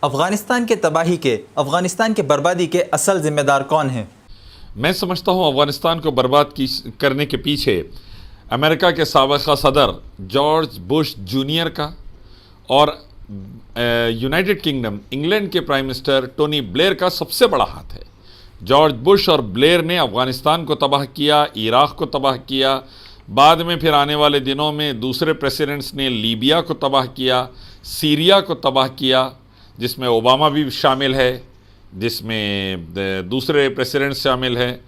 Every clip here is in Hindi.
अफ़गानिस्तान के तबाही के, अफ़गानिस्तान के बर्बादी के असल ज़िम्मेदार कौन हैं? मैं समझता हूँ अफ़गानिस्तान को बर्बाद करने के पीछे अमेरिका के साबिक़ा सदर जॉर्ज बुश जूनियर का और यूनाइटेड किंगडम इंग्लैंड के प्राइम मिनिस्टर टोनी ब्लेयर का सबसे बड़ा हाथ है। जॉर्ज बुश और ब्लेयर ने अफ़गानिस्तान को तबाह किया, इराक़ को तबाह किया, बाद में फिर आने वाले दिनों में दूसरे प्रेसिडेंट्स ने लीबिया को तबाह किया, सीरिया को तबाह किया, जिसमें ओबामा भी शामिल है, जिसमें दूसरे प्रेसिडेंट्स शामिल हैं।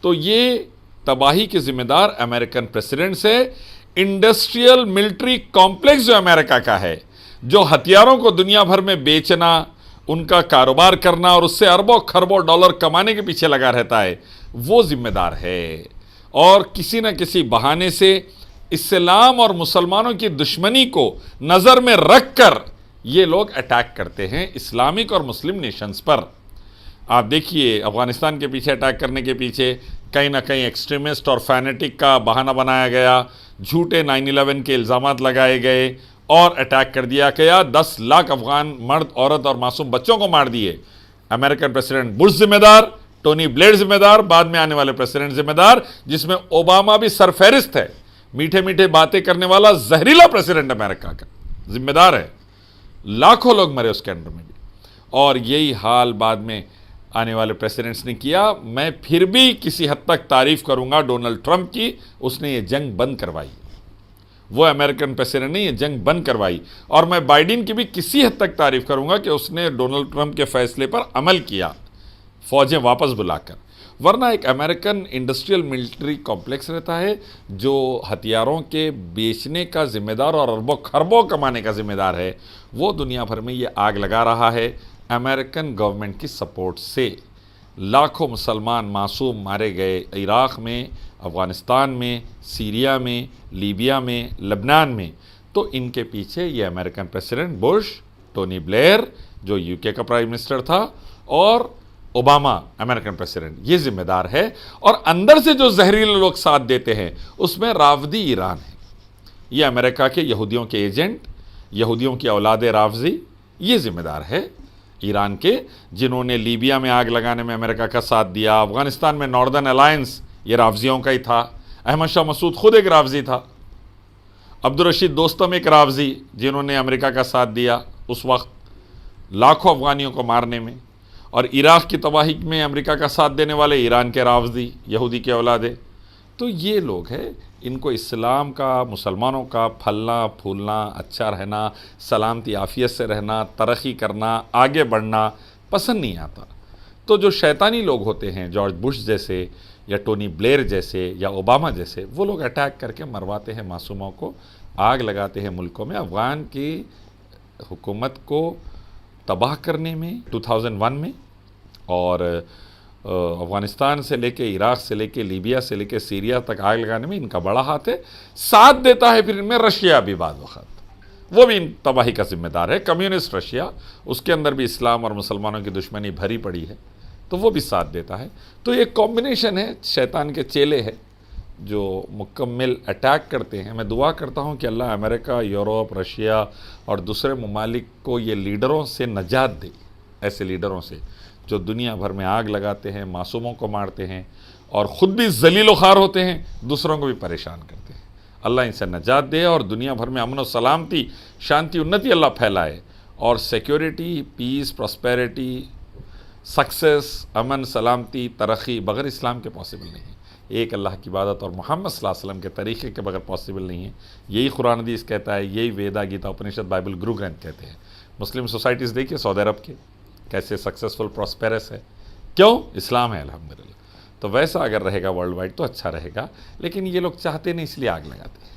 तो ये तबाही के ज़िम्मेदार अमेरिकन प्रेसिडेंट्स है। इंडस्ट्रियल मिलिट्री कॉम्प्लेक्स जो अमेरिका का है, जो हथियारों को दुनिया भर में बेचना, उनका कारोबार करना और उससे अरबों खरबों डॉलर कमाने के पीछे लगा रहता है, वो ज़िम्मेदार है। और किसी न किसी बहाने से इस्लाम और मुसलमानों की दुश्मनी को नज़र में रख कर ये लोग अटैक करते हैं इस्लामिक और मुस्लिम नेशंस पर। आप देखिए, अफ़गानिस्तान के पीछे अटैक करने के पीछे कहीं ना कहीं एक्सट्रीमिस्ट और फैनेटिक का बहाना बनाया गया, झूठे 9/11 के इल्ज़ामात लगाए गए और अटैक कर दिया गया। 10 लाख अफ़गान मर्द, औरत और मासूम बच्चों को मार दिए। अमेरिकन प्रेसिडेंट बुश जिम्मेदार, टोनी ब्लेयर जिम्मेदार, बाद में आने वाले प्रेसिडेंट जिम्मेदार, जिसमें ओबामा भी सरफहरिस्त है। मीठे मीठे बातें करने वाला जहरीला प्रेसिडेंट अमेरिका का जिम्मेदार है। लाखों लोग मरे उसके अंडर में भी। और यही हाल बाद में आने वाले प्रेसिडेंट्स ने किया। मैं फिर भी किसी हद तक तारीफ करूंगा डोनाल्ड ट्रंप की, उसने ये जंग बंद करवाई। वो अमेरिकन प्रेसिडेंट ने ये जंग बंद करवाई। और मैं बाइडेन की भी किसी हद तक तारीफ करूंगा कि उसने डोनाल्ड ट्रंप के फैसले पर अमल किया, फौजें वापस बुलाकर। वरना एक अमेरिकन इंडस्ट्रियल मिलिट्री कॉम्प्लेक्स रहता है जो हथियारों के बेचने का जिम्मेदार और अरबों खरबों कमाने का जिम्मेदार है, वो दुनिया भर में ये आग लगा रहा है। अमेरिकन गवर्नमेंट की सपोर्ट से लाखों मुसलमान मासूम मारे गए इराक़ में, अफ़गानिस्तान में, सीरिया में, लीबिया में, लबनान में। तो इनके पीछे ये American president Bush, Tony Blair जो यूके का प्राइम मिनिस्टर था, और ओबामा अमेरिकन प्रेसिडेंट, ये जिम्मेदार है। और अंदर से जो जहरीले लोग साथ देते हैं उसमें रावदी ईरान है। ये अमेरिका के यहूदियों के एजेंट, यहूदियों की औलाद रावजी, ये जिम्मेदार है ईरान के, जिन्होंने लीबिया में आग लगाने में अमेरिका का साथ दिया। अफगानिस्तान में नॉर्दर्न अलायंस ये रावजियों का ही था। अहमद शाह मसूद खुद एक रावजी था। अब्दुल रशीद दोस्तम एक रावजी, जिन्होंने अमेरिका का साथ दिया उस वक्त लाखों अफगानियों को मारने में। और इराक़ की तबाही में अमेरिका का साथ देने वाले ईरान के रावजी, यहूदी के औलादे। तो ये लोग हैं, इनको इस्लाम का, मुसलमानों का फलना फूलना, अच्छा रहना, सलामती आफ़ियत से रहना, तरक्की करना, आगे बढ़ना पसंद नहीं आता। तो जो शैतानी लोग होते हैं, जॉर्ज बुश जैसे या टोनी ब्लेयर जैसे या ओबामा जैसे, वो लोग अटैक करके मरवाते हैं मासूमों को, आग लगाते हैं मुल्कों में। अफ़गान की हुकूमत को तबाह करने में 2001 में, और अफ़गानिस्तान से लेके इराक़ से लेके लीबिया से लेके सीरिया तक आग लगाने में इनका बड़ा हाथ है। साथ देता है फिर इनमें रशिया भी बाद वक़्त, वो भी इन तबाही का जिम्मेदार है। कम्युनिस्ट रशिया, उसके अंदर भी इस्लाम और मुसलमानों की दुश्मनी भरी पड़ी है, तो वो भी साथ देता है। तो ये कॉम्बिनेशन है, शैतान के चेले हैं जो मुकम्मल अटैक करते हैं। मैं दुआ करता हूँ कि अल्लाह अमेरिका, यूरोप, रशिया और दूसरे ममालिक को ये लीडरों से नजात दे, ऐसे लीडरों से जो दुनिया भर में आग लगाते हैं, मासूमों को मारते हैं और ख़ुद भी ज़लील ख़ार होते हैं, दूसरों को भी परेशान करते हैं। अल्लाह इनसे नजात दे और दुनिया भर में अमन और सलामती, शांति, उन्नति अल्लाह फैलाए। और सिक्योरिटी, पीस, प्रॉस्पेरिटी, सक्सेस, अमन, सलामती, तरक्की बग़ैर इस्लाम के पॉसिबल नहीं है। एक अल्लाह की इबादत और मोहम्मद सल्लल्लाहु अलैहि वसल्लम के तरीक़े के बगैर पॉसिबल नहीं है। यही कुरान हदीस कहता है, यही वेदा, गीता, उपनिषद, बाइबल, गुरु ग्रंथ कहते हैं। मुस्लिम सोसाइटीज़ देखिए सऊदी अरब के कैसे सक्सेसफुल प्रॉस्पेरस है, क्यों? इस्लाम है अल्हम्दुलिल्लाह। तो वैसा अगर रहेगा वर्ल्ड वाइड तो अच्छा रहेगा, लेकिन ये लोग चाहते नहीं, इसलिए आग लगाते हैं।